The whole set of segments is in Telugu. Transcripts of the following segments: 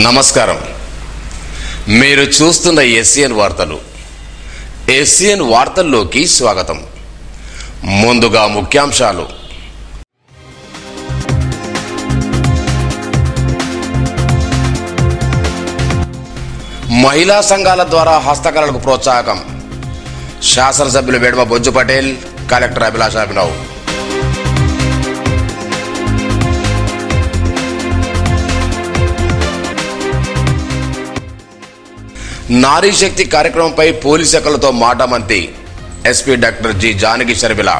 నమస్కారం. మీరు చూస్తున్న ఎస్సీఎన్ వార్తలు. ఎస్సీఎన్ వార్తల్లోకి స్వాగతం. ముందుగా ముఖ్యాంశాలు. మహిళా సంఘాల ద్వారా హస్తకళలకు ప్రోత్సాహకం. శాసనసభ్యులు వేడుమ బొజ్జు పటేల్, కలెక్టర్ అభిలాష్ అభినవ్. నారీ శక్తి కార్యక్రమంపై పోలీసు శాఖలతో మాటామంతి. SP doctor G Janaki Sharmila.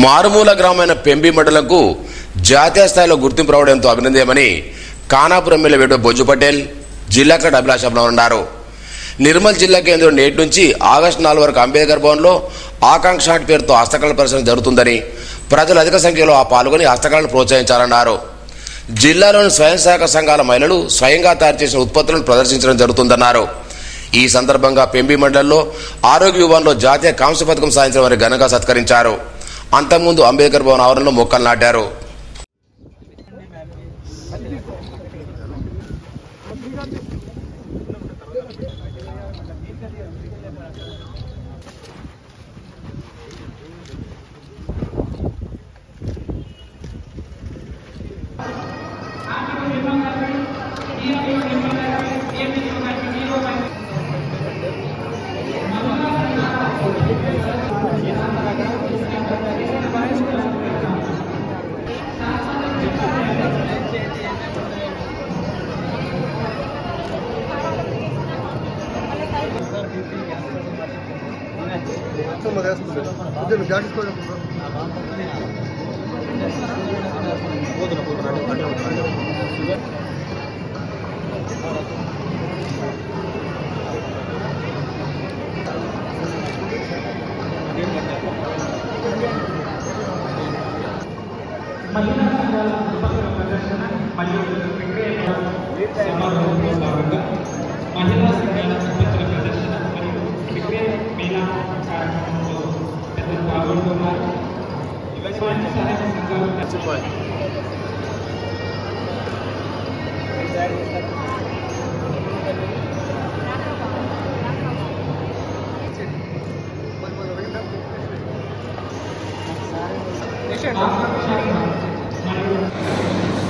మారుమూల గ్రామమైన పెంబి మండలంకు జాతీయ స్థాయిలో గుర్తింపు రావడంతో అభినందనమని ఖానాపూర్ ఎమ్మెల్యే వేడుమ బొజ్జు పటేల్, జిల్లా కలెక్టర్ అభిలాష్ అభినవ్ అన్నారు. నిర్మల్ జిల్లా కేంద్రం నేటి నుంచి ఆగస్టు 4 వరకు అంబేద్కర్ భవన్లో ఆకాంక్ష పేరుతో హస్తకళల ప్రదర్శన జరుగుతుందని, ప్రజలు అధిక సంఖ్యలో పాల్గొని హస్తకళలను ప్రోత్సహించాలన్నారు. జిల్లాలోని స్వయం సహాయక సంఘాల మహిళలు స్వయంగా తయారు చేసిన ఉత్పత్తులను ప్రదర్శించడం జరుగుతుందన్నారు. ఈ సందర్భంగా పెంబి మండలంలో ఆరోగ్య విభాగంలో జాతీయ కాంస్య పథకం సాధించిన వారిని ఘనంగా సత్కరించారు. అంతకుముందు అంబేద్కర్ భవన్ ఆవరణలో మొక్కలు నాటారు.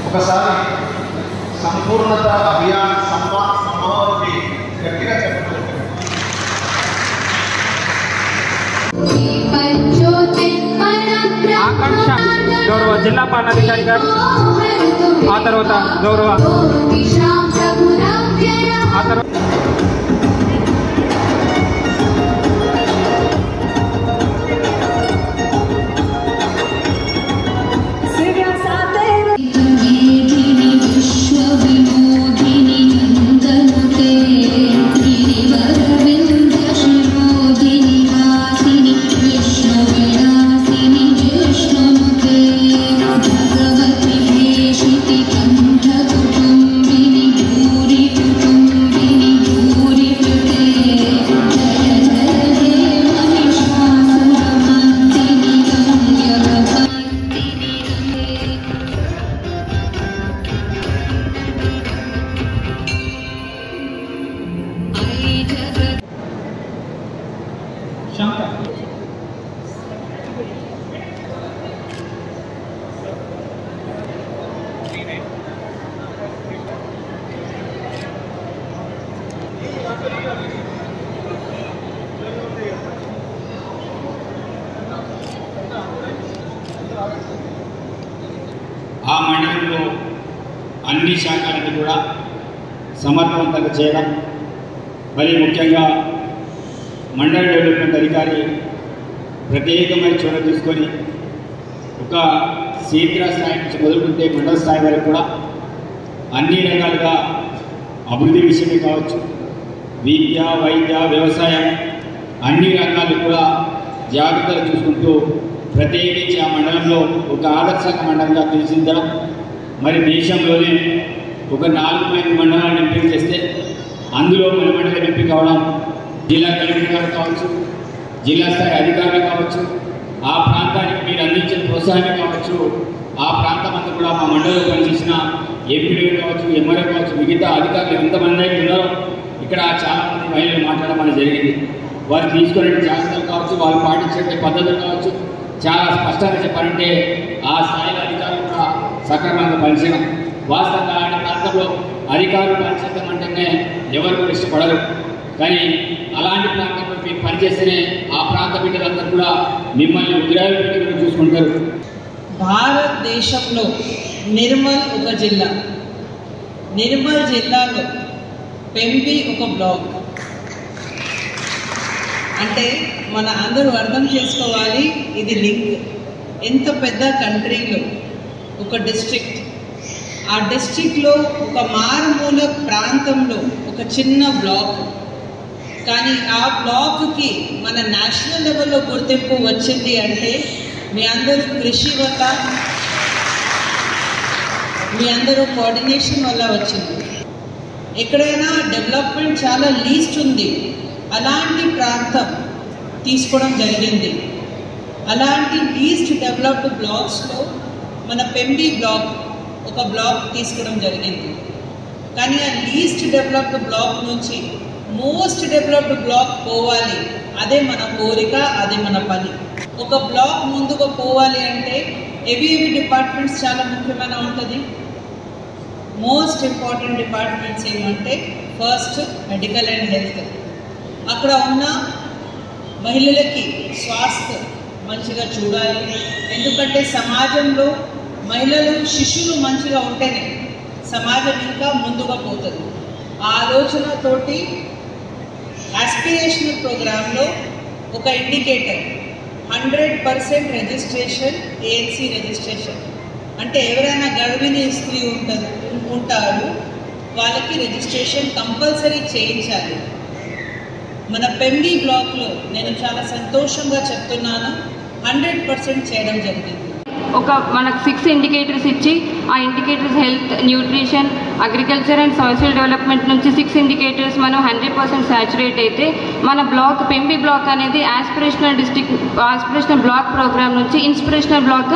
ఒకసారి సంపూర్ణత అభియాన్ సమారోహి గట్టిగా చెప్పండి. ఆకాంక్ష గౌరవ జిల్లా పాలనాధికారి గారు, ఆ తర్వాత గౌరవ ఆ మండలంలో అన్ని శాఖలను కూడా సమర్థవంతంగా చేయడం, మరి ముఖ్యంగా మండల డెవలప్మెంట్ అధికారి ప్రత్యేకమైన చొరవ తీసుకొని ఒక శీఘ్ర స్థాయి నుంచి మొదలుకుంటే మండల స్థాయి వరకు కూడా అన్ని రకాలుగా అభివృద్ధి విషయమే కావచ్చు, విద్య, వైద్య, వ్యవసాయం అన్ని రకాలు కూడా జాగ్రత్తలు చూసుకుంటూ ప్రత్యేకించి ఆ మండలంలో ఒక ఆదర్శక మండలంగా తీర్చిదిద్దడం, మరి దేశంలోనే ఒక 4 మండలాలను ఎంపిక చేస్తే అందులో మన మండలం ఎంపిక కావడం జిల్లా కలెక్టర్ గారు కావచ్చు, జిల్లా స్థాయి అధికారులు కావచ్చు, ఆ ప్రాంతానికి మీరు అందించిన ప్రోత్సాహమే కావచ్చు, ఆ ప్రాంతం అంతా కూడా మా మండలిలో పనిచేసిన ఎంపీడీ కావచ్చు, ఎంఆర్ఏ కావచ్చు, మిగతా అధికారులు ఎంతమంది అయితే ఉన్నారో ఇక్కడ చాలామంది మహిళలు మాట్లాడడం జరిగింది. వారు తీసుకునే జాగ్రత్తలు కావచ్చు, వారు పాటించే పద్ధతులు కావచ్చు, చాలా స్పష్టంగా చెప్పాలంటే ఆ స్థాయిలో అధికారులు కూడా సక్రమంగా పనిచేయడం. వాస్తవంగా అలాంటి ప్రాంతంలో అధికారులు పనిచేయడం అంటేనే ఎవరు కూడా ఇష్టపడరు. కానీ అలాంటి ప్రాంతంలో మీరు పనిచేస్తేనే ఆ ప్రాంత బిడ్డలందరూ కూడా మిమ్మల్ని ఉద్యోగాలు పెట్టి కూడా చూసుకుంటారు. భారతదేశంలో నిర్మల్ ఒక జిల్లా, నిర్మల్ జిల్లాలో పెంబి ఒక బ్లాక్. అంటే మన అందరూ అర్థం చేసుకోవాలి, ఇది లింక్. ఎంత పెద్ద కంట్రీలో ఒక డిస్ట్రిక్ట్, ఆ డిస్ట్రిక్ట్లో ఒక మారుమూల ప్రాంతంలో ఒక చిన్న బ్లాక్, కానీ ఆ బ్లాక్కి మన నేషనల్ లెవెల్లో గుర్తింపు వచ్చింది అంటే మీ అందరూ కృషి వల్ల, మీ అందరూ కోఆర్డినేషన్ వల్ల వచ్చింది. ఎక్కడైనా డెవలప్మెంట్ చాలా లీస్ట్ ఉంది, అలాంటి ప్రాంతం తీసుకోవడం జరిగింది. అలాంటి లీస్ట్ డెవలప్డ్ బ్లాక్స్లో మన పెంబి బ్లాక్ ఒక బ్లాక్ తీసుకోవడం జరిగింది. కానీ ఆ లీస్ట్ డెవలప్డ్ బ్లాక్ నుంచి మోస్ట్ డెవలప్డ్ బ్లాక్ పోవాలి, అదే మన కోరిక, అదే మన పని. ఒక బ్లాక్ ముందుకు పోవాలి అంటే ఏవి డిపార్ట్మెంట్స్ చాలా ముఖ్యమైన ఉంటుంది. మోస్ట్ ఇంపార్టెంట్ డిపార్ట్మెంట్స్ ఏమంటే ఫస్ట్ మెడికల్ అండ్ హెల్త్. అక్కడ ఉన్న మహిళలకి స్వాస్థ్య మంచిగా చూడాలి. ఎందుకంటే సమాజంలో మహిళలు, శిశువులు మంచిగా ఉంటేనే సమాజం ఇంకా ముందుగా పోతుంది. ఆ ఆలోచనతోటి ఆస్పిరేషనల్ ప్రోగ్రాంలో ఒక ఇండికేటర్ 100% రిజిస్ట్రేషన్, ఏఎన్సీ రిజిస్ట్రేషన్. అంటే ఎవరైనా గర్భిణీ స్త్రీ ఉంటారు, వాళ్ళకి రిజిస్ట్రేషన్ కంపల్సరీ చేయించాలి. మన పెంబి బ్లాక్లో నేను చాలా సంతోషంగా చెప్తున్నాను, 100% చేయడం జరిగింది. మనకు 6 ఇండికేటర్స్ ఇచ్చి, ఆ indicators health, nutrition, agriculture and social development నుంచి 6 ఇండికేటర్స్ మనం 100% సాచురేట్ అయితే మన బ్లాక్ పెంబి బ్లాక్ అనేది ఆస్పిరేషనల్ బ్లాక్ ప్రోగ్రామ్ నుంచి ఇన్స్పిరేషనల్ బ్లాక్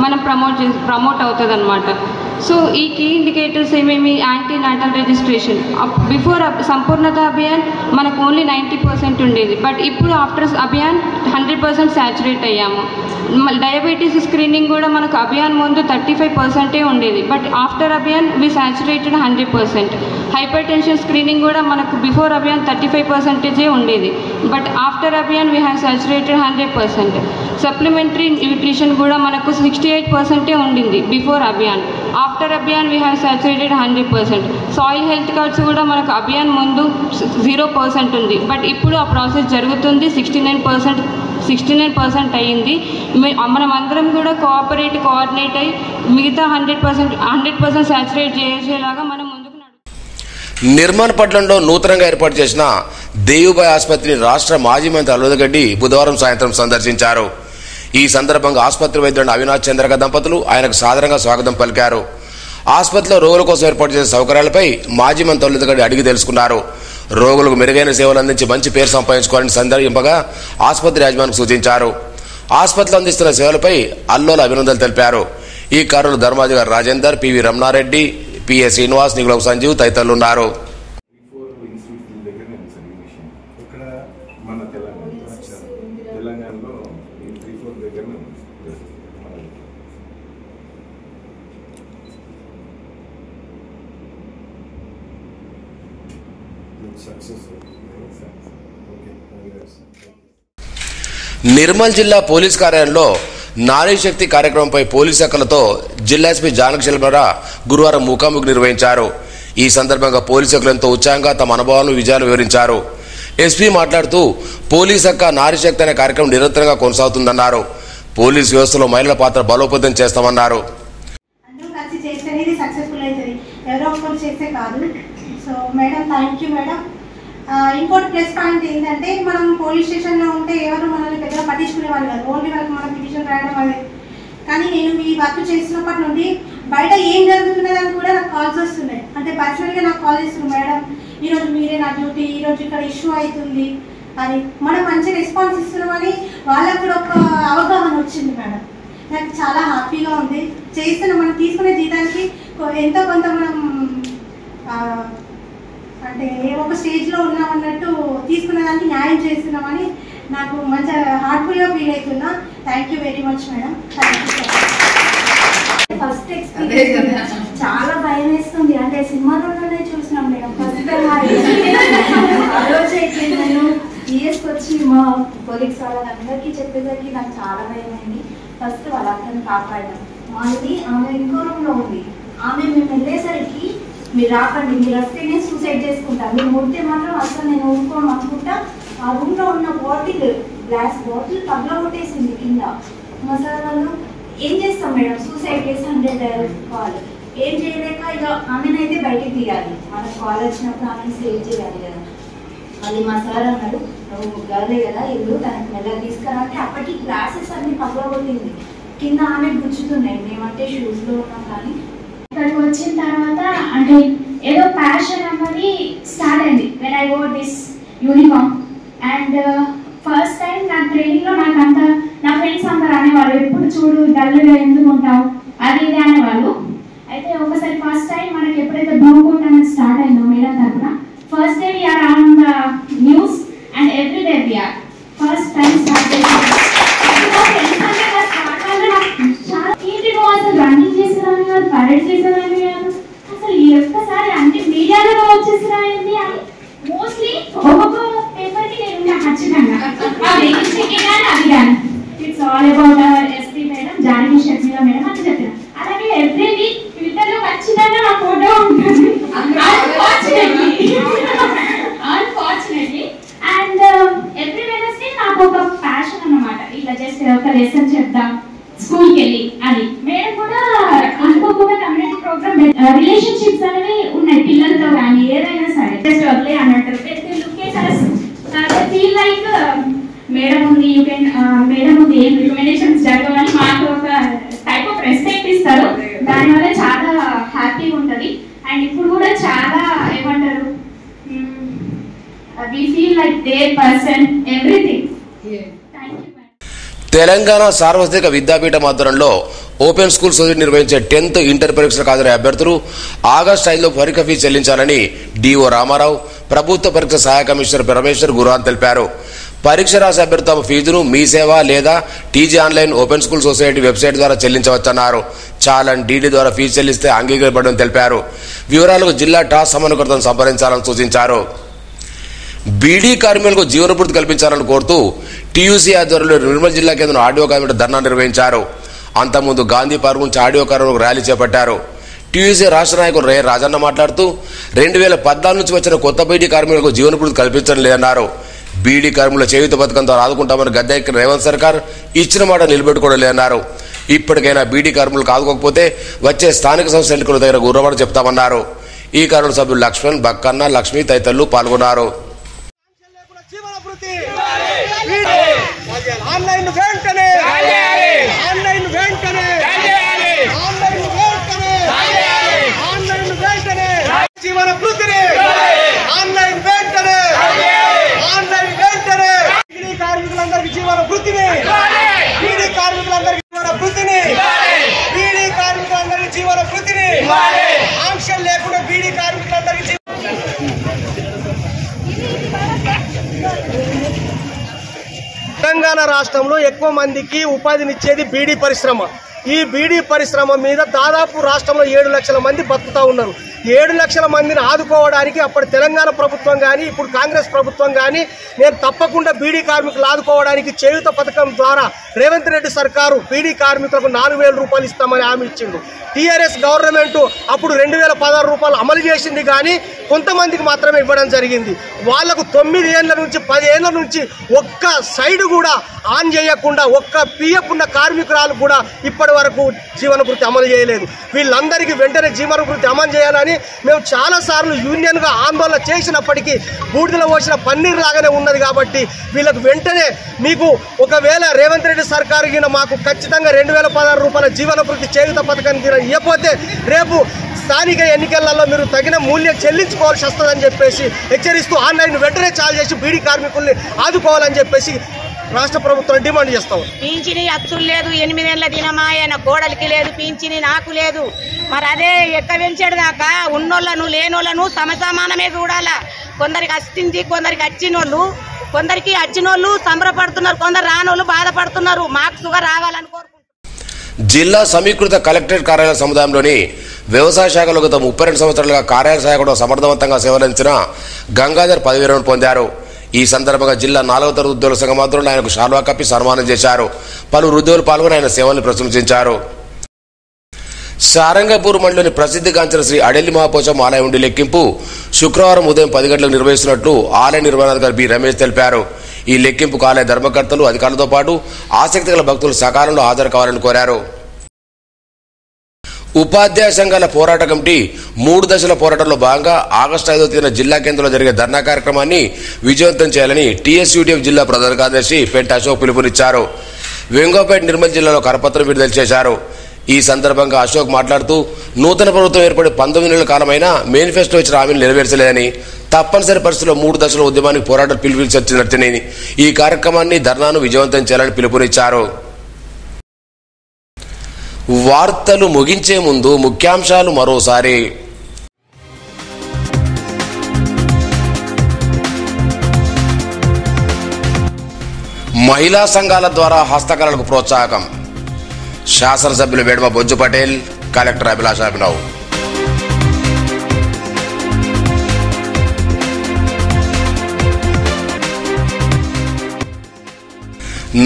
మనం ప్రమోట్ అవుతుంది అన్నమాట. సో ఈ కీ ఇండికేటర్స్ ఏమేమి? Antenatal registration. Before Sampoornata Abhiyan మనకు ఓన్లీ 90% ఉండేది, బట్ ఇప్పుడు ఆఫ్టర్ అభియాన్ 100% సాచురేట్ అయ్యాము. డయాబెటీస్ స్క్రీనింగ్ కూడా మనకు అభియాన్ ముందు 35% ఉండేది, but after Abhiyan we saturated 100%. Hyper tension screening కూడా మనకు బిఫోర్ అభియాన్ 35% ఉండేది, but after Abhiyan we have saturated 100%. Supplementary nutrition కూడా మనకు 68% ఉండింది before Abhiyan. After Abhiyan we have saturated 100%. Soil health cards కూడా మనకు అభియాన్ ముందు 0% ఉంది, బట్ ఇప్పుడు ఆ ప్రాసెస్ జరుగుతుంది. 69% అయ్యింది. మనం అందరం కూడా కోఆర్డినేట్ అయ్యి మిగతా 100% సాచురేట్ చేసేలాగా మనం ముందుకు నిర్మల్ పట్టణంలో నూతనంగా ఏర్పాటు చేసిన దేవుబాయ్ ఆసుపత్రిని రాష్ట్ర మాజీ మంత్రి అల్లుదగడ్డి బుధవారం సాయంత్రం సందర్శించారు. ఈ సందర్భంగా ఆసుపత్రి వైద్యుడు అవినాష్ చంద్రక దంపతులు ఆయనకు సాదరంగా స్వాగతం పలికారు. ఆసుపత్రిలో రోగుల కోసం ఏర్పాటు చేసిన సౌకర్యాలపై మాజీ మంత్రి అల్లుదగడ్డి అడిగి తెలుసుకున్నారు. రోగులకు మెరుగైన సేవలు అందించి మంచి పేరు సంపాదించుకోవాలని సందర్భింపగా ఆసుపత్రి యాజమాన్యానికి సూచించారు. ఆసుపత్రిలో అందిస్తున్న సేవలపై అల్లోల అభినందనలు తెలిపారు. ఈ కారులు ధర్మాధికారి రాజేందర్, పివి రమణారెడ్డి, పిఏ శ్రీనివాస్, నిగులపు సంజీవ్ తదితరులు ఉన్నారు. నిర్మల్ జిల్లా పోలీస్ కార్యాలయంలో నారీ శక్తి కార్యక్రమంపై పోలీస్ శాఖలతో జిల్లా ఎస్పీ జానకి శిల్బరా గురువారం ముఖాముఖి నిర్వహించారు. ఈ సందర్భంగా పోలీస్ శాఖలు ఎంతో ఉత్సాహంగా తమ అనుభవాలను, విజయాలు వివరించారు. ఎస్పీ మాట్లాడుతూ పోలీస్ శాఖ నారీ శక్తి అనే కార్యక్రమం నిరంతరంగా కొనసాగుతుందన్నారు. పోలీస్ వ్యవస్థలో మహిళల పాత్ర బలోపేతం చేస్తామన్నారు. ఇంకోటి ప్లస్ పాయింట్ ఏంటంటే మనం పోలీస్ స్టేషన్లో ఉంటే ఎవరు మనల్ని పెద్దగా పట్టించుకునే వాళ్ళు కాదు, ఓన్లీ వాళ్ళకి మనం పిటిషన్ రాయడం అనేది. కానీ నేను ఈ వర్క్ చేసినప్పటి నుండి బయట ఏం జరుగుతున్నదని కూడా నాకు కాల్స్ వస్తున్నాయి. అంటే పర్సనల్గా నాకు కాల్ చేస్తున్నారు, మేడం ఈరోజు మీరే నా డ్యూటీ, ఈరోజు ఇక్కడ ఇష్యూ అవుతుంది అని. మనం మంచి రెస్పాన్స్ ఇస్తున్నామని వాళ్ళకు కూడా ఒక అవగాహన వచ్చింది మేడం. నాకు చాలా హ్యాపీగా ఉంది. చేస్తున్న మనం తీసుకునే జీతానికి ఎంతో కొంత మనం అంటే ఒక స్టేజ్లో ఉన్నామన్నట్టు తీసుకునే దానికి న్యాయం చేస్తున్నామని నాకు మంచి హార్ట్ఫుల్గా ఫీల్ అవుతున్నా. Thank you very much madam. First experience చాలా భయం వేస్తుంది. అంటే సినిమాలోనే చూసినాం మేడం. ఫస్ట్ రోజు అయితే నేను టీఎస్కి వచ్చి మా కొలీగ్స్ వాళ్ళందరికీ చెప్పేసరికి నాకు చాలా భయం అయింది. ఫస్ట్ వాళ్ళందరినీ కాపాడడం. మాది ఆమె ఇంకో రూమ్లో ఉంది. ఆమె మేము వెళ్ళేసరికి మీరు రాకండి, మీరు వస్తే నేను సూసైడ్ చేసుకుంటాను, మీరు ముడితే మాత్రం అసలు నేను ఊరుకోను అనుకుంటా. ఆ రూమ్లో ఉన్న గ్లాస్ బాటిల్ పగల కొట్టేసింది కింద. మా సార్ వాళ్ళు ఏం చేస్తాం మేడం, సూసైడ్ కేసు 100 కాల్ ఏం చేయలేక ఇక ఆమెనైతే బయటికి తీయాలి. మనకు కాల్ వచ్చినప్పుడు ఆమెను సేవ్ చేయాలి కదా. అది మా సార్ అన్నాడు, నువ్వు గర్లే కదా ఇల్లు తనకి మెల్లగా తీసుకురా అంటే అప్పటికి గ్లాసెస్ అన్ని పగలగొట్టింది. కింద ఆమె గుచ్చుతున్నాయి. మేమంటే షూస్లో ఉన్నాం. కానీ ఇక్కడికి వచ్చిన తర్వాత అంటే ఏదో ప్యాషన్ అన్నది స్టార్ట్ అయింది. When I got this uniform and first time నా ట్రైనింగ్లో నాకు అంత నా ఫ్రెండ్స్ అందరు అనేవాళ్ళు, ఎప్పుడు చూడు డల్గా ఎందుకు ఉంటావు అది ఇది అనేవాళ్ళు. అయితే ఒకసారి ఫస్ట్ టైం మనకి ఎప్పుడైతే బ్లూ కోట్ అనేది స్టార్ట్ అయిందో మేడం తరఫున, first day we're on the news and every day we're first time start చేసాం. అసలు రన్నింగ్ చేసేదాన్ని కాదు, పరేడ్ చేసేదాన్ని కాదు, అసలు ఈ ఒక్కసారి అన్ని మీడియాలో వచ్చేసినాయింది అని మోస్ట్లీ ఒక్కొక్క పేపర్కి నేను ఖచ్చితంగా అది కానీ it's all about our SP madam Janaki Sharmila madam అని చెప్పిన. అలాగే ఎవ్రీ వీక్ ట్విట్టర్లో ఖచ్చితంగా నా ఫోటో ఉంటుంది అన్ఫార్చునేట్లీ. అండ్ ఎవ్రీ వెడ్నెస్డే నాకు ఒక ప్యాషన్ అన్నమాట, ఇట్లా జస్ట్ ఒక లెసన్ చెప్దాం స్కూల్కి వెళ్ళి అని. మేడం కూడా అనుకోకుండా కమ్యూనిటీ ప్రోగ్రామ్ రిలేషన్షిప్స్ అనేవి ఉన్నాయి పిల్లలతో కానీ ఏదైనా సరే జస్ట్ వదిలే అని అంటారు. ఫీల్ లైక్ మేడం ఉంది, యూ కెన్ మేడం ఉంది, ఏం రికమెండేషన్స్ జరగవని మాకు ఒక టైప్ ఆఫ్ రెస్పెక్ట్ ఇస్తారు. దానివల్ల చాలా హ్యాపీగా ఉంటుంది. అండ్ ఇప్పుడు కూడా చాలా ఏమంటారు, we feel like there person everything. Telangana Sarvatrika Vidyapeetham ఆధ్వర్యంలో ఓపెన్ స్కూల్ సొసైటీ నిర్వహించే 10th ఇంటర్ పరీక్షలకు హాజరయ్యే అభ్యర్థులు ఆగస్టు 5లో పరీక్ష ఫీజు చెల్లించాలని డిఓ రామారావు, ప్రభుత్వ పరీక్ష సహాయ కమిషనర్ పరమేశ్వర్ గురువారం తెలిపారు. పరీక్ష రాసే అభ్యర్థి తమ ఫీజును మీ సేవ లేదా TG online open school society website ద్వారా చెల్లించవచ్చన్నారు. చాలన్ డీడీ ద్వారా ఫీజు చెల్లిస్తే అంగీకరించబడని తెలిపారు. వివరాలకు జిల్లా టాస్క్ సమన్వయకర్తను సంప్రదించాలని సూచించారు. బీడీ కార్మికులకు జీవనభృతి కల్పించాలని కోరుతూ టీయూసీ ఆధ్వర్యంలో నిర్మల్ జిల్లా కేంద్రం ఆడియో కార్మికులు ధర్నా నిర్వహించారు. అంతకుముందు గాంధీ పార్క్ నుంచి ఆడియో కార్మికులకు ర్యాలీ చేపట్టారు. టీయూసీ రాష్ట్ర నాయకుడు రే రాజన్న మాట్లాడుతూ 2014 నుంచి వచ్చిన కొత్త బీడీ కార్మికులకు జీవనభృతి కల్పించడం లేదన్నారు. బీడీ కార్మికుల చేయూత పథకంతో ఆదుకుంటామని గద్దెక్కిన రేవంత్ సర్కార్ ఇచ్చిన మాట నిలబెట్టుకోవడం లేదన్నారు. ఇప్పటికైనా బీడీ కార్మికులకు ఆదుకోకపోతే వచ్చే స్థానిక సంస్థ ఎన్నికల దగ్గర గుర్రవాడ చెప్తామన్నారు. ఈ కార్మికుల సభ్యులు లక్ష్మణ్, బక్కన్న, లక్ష్మి తదితరులు పాల్గొన్నారు. జీవన వృత్తిని ఆన్లైన్ వెంటనే బీడీ కార్మికులందరికీ జీవన వృత్తిని బీడీ కార్మికులందరికీ జీవన వృత్తిని ఆంక్షలు లేకుండా బీడీ కార్మికులందరికీ తెలంగాణ రాష్ట్రంలో ఎక్కువ మందికి ఉపాధినిచ్చేది బీడీ పరిశ్రమ. ఈ బీడీ పరిశ్రమ మీద దాదాపు రాష్ట్రంలో 7 లక్షల మంది బతుకుతూ ఉన్నారు. 7 లక్షల మందిని ఆదుకోవడానికి అప్పటి తెలంగాణ ప్రభుత్వం కానీ ఇప్పుడు కాంగ్రెస్ ప్రభుత్వం కానీ నేను తప్పకుండా బీడీ కార్మికులు ఆదుకోవడానికి చేయూత పథకం ద్వారా రేవంత్ రెడ్డి సర్కారు బీడీ కార్మికులకు 4,000 రూపాయలు ఇస్తామని హామీ ఇచ్చిండు. టీఆర్ఎస్ గవర్నమెంట్ అప్పుడు 2,016 రూపాయలు అమలు చేసింది కానీ కొంతమందికి మాత్రమే ఇవ్వడం జరిగింది. వాళ్లకు 9 ఏళ్ల నుంచి 10 ఏళ్ల నుంచి ఒక్క సైడ్ కూడా ఆన్ చేయకుండా ఒక్క పిఎఫ్ ఉన్న కార్మికురాలు కూడా ఇప్పటి వరకు జీవన వృత్తి అమలు చేయలేదు. వీళ్ళందరికీ వెంటనే జీవన వృత్తి అమలు చేయాలని మేము చాలాసార్లు యూనియన్గా ఆందోళన చేసినప్పటికీ బూడిదలో పోసిన పన్నీర్ లాగానే ఉన్నది. కాబట్టి వీళ్ళకు వెంటనే మీకు ఒకవేళ రేవంత్ రెడ్డి సర్కారు మాకు ఖచ్చితంగా 2,016 రూపాయల జీవన వృత్తి చేయూత పథకానికి ఇవ్వకపోతే రేపు స్థానిక ఎన్నికలలో మీరు తగిన మూల్యం చెల్లించుకోవాల్సి వస్తుందని చెప్పేసి హెచ్చరిస్తూ ఆన్లైన్ వెంటనే చాలు చేసి బీడీ కార్మికుల్ని ఆదుకోవాలని చెప్పేసి రాష్ట్ర ప్రభుత్వం డిమాండ్ చేస్తాం. పింఛని అచ్చులు లేదు, 8 ఏళ్ళ దినమా ఆయన కోడలికి లేదు పింఛని, నాకు లేదు. మరి అదే ఎక్క పెంచాడు దాకా ఉన్నోళ్ళను లేనోళ్ళను సమసమానమే చూడాలా. కొందరికి వచ్చింది, కొందరికి వచ్చినోళ్ళు, కొందరికి వచ్చినోళ్ళు సంబరపడుతున్నారు, కొందరు రానోళ్ళు బాధపడుతున్నారు. మాకు సుగా రావాలని కోరుకుంటున్నారు. జిల్లా సమీకృత కలెక్టరేట్ కార్యాలయ సముదాయంలోని వ్యవసాయ శాఖలో గత 32 సంవత్సరాలుగా కార్యాలయ సహాయకుడు సమర్థవంతంగా సేవలందించిన గంగాధర్ పదవి విరమణ పొందారు. ఈ సందర్భంగా జిల్లా 4వ తరగతి ఉద్యోగుల సంఘం ఆధ్వర్యంలో ఆయనకు శాల్వా కప్పి సన్మానం చేశారు. పలువురు ఉద్యోగులు పాల్గొని ఆయన సేవలను ప్రశంసించారు. సారంగపూర్ మండలిని ప్రసిద్ధిగాంచిన శ్రీ అడెల్లి మహాపోచమ్మ ఆలయ ఉండి లెక్కింపు శుక్రవారం ఉదయం 10 గంటలకు నిర్వహిస్తున్నట్లు ఆలయ నిర్వహణాధికారి బి రమేష్ తెలిపారు. ఈ లెక్కింపుకు ఆలయ ధర్మకర్తలు, అధికారులతో పాటు ఆసక్తి గల భక్తులు సకాలంలో హాజరు కావాలని కోరారు. ఉపాధ్యాయ సంఘాల పోరాట కమిటీ 3 దశల పోరాటంలో భాగంగా ఆగస్టు 5వ తేదీన జిల్లా కేంద్రంలో జరిగే ధర్నా కార్యక్రమాన్ని విజయవంతం చేయాలని టీఎస్యూటీఎఫ్ జిల్లా ప్రధాన కార్యదర్శి పెంట అశోక్ పిలుపునిచ్చారు. వెంగోపేట నిర్మల్ జిల్లాలో కరపత్రం విడుదల చేశారు. ఈ సందర్భంగా అశోక్ మాట్లాడుతూ నూతన ప్రభుత్వం ఏర్పడి 19 నెలల కాలమైనా మేనిఫెస్టో ఇచ్చిన హామీలు నెరవేర్చలేదని, తప్పనిసరి పరిస్థితుల్లో 3 దశల ఉద్యమానికి పోరాటం పిలుపునిచ్చినట్టు ఈ కార్యక్రమాన్ని ధర్నాను విజయవంతం చేయాలని పిలుపునిచ్చారు. వార్తలు ముగించే ముందు ముఖ్యాంశాలు మరోసారి. మహిళా సంఘాల ద్వారా హస్తకళలకు ప్రోత్సాహకం. శాసనసభ్యులు వేడుమ బొజ్జు పటేల్, కలెక్టర్ అభిలాష అభినవ్.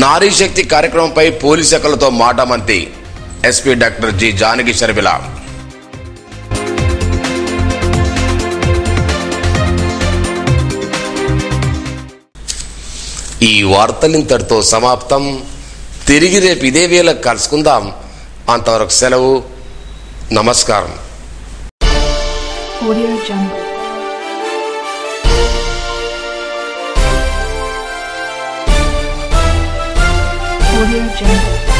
నారీ శక్తి కార్యక్రమంపై పోలీస్ శాఖలతో మాటామంతి. SP doctor G Janaki Sharmila. ఈ వార్తలింతటితో సమాప్తం. తిరిగి రేపు ఇదే వేళకు కలుసుకుందాం. అంతవరకు సెలవు. నమస్కారం. Audio Jungle.